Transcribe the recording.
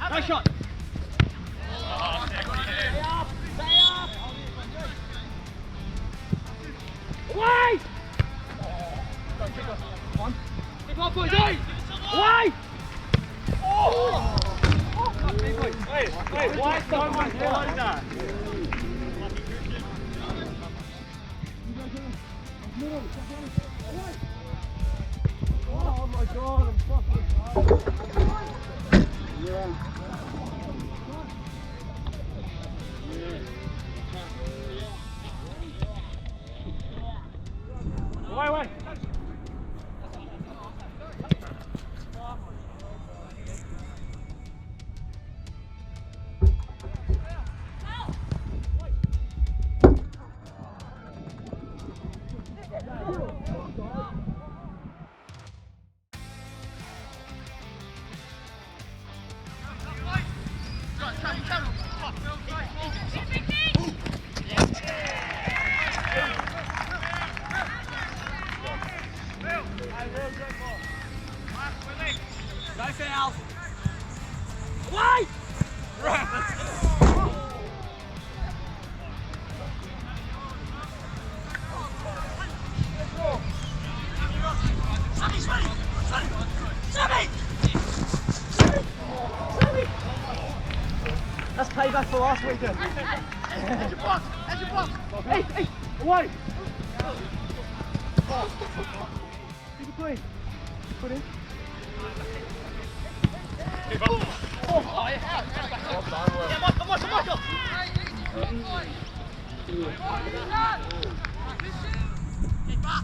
Nice shot. Away! Keep on, boys, away! Away! Oh! Wait, why is that? Oh my god, I'm fucking... Yeah. Away. Nice Al. Why? That's payback for last weekend. Edge your block. Hey, away. Keep it clean. Put in. Oh, yeah. Michael. Keep up.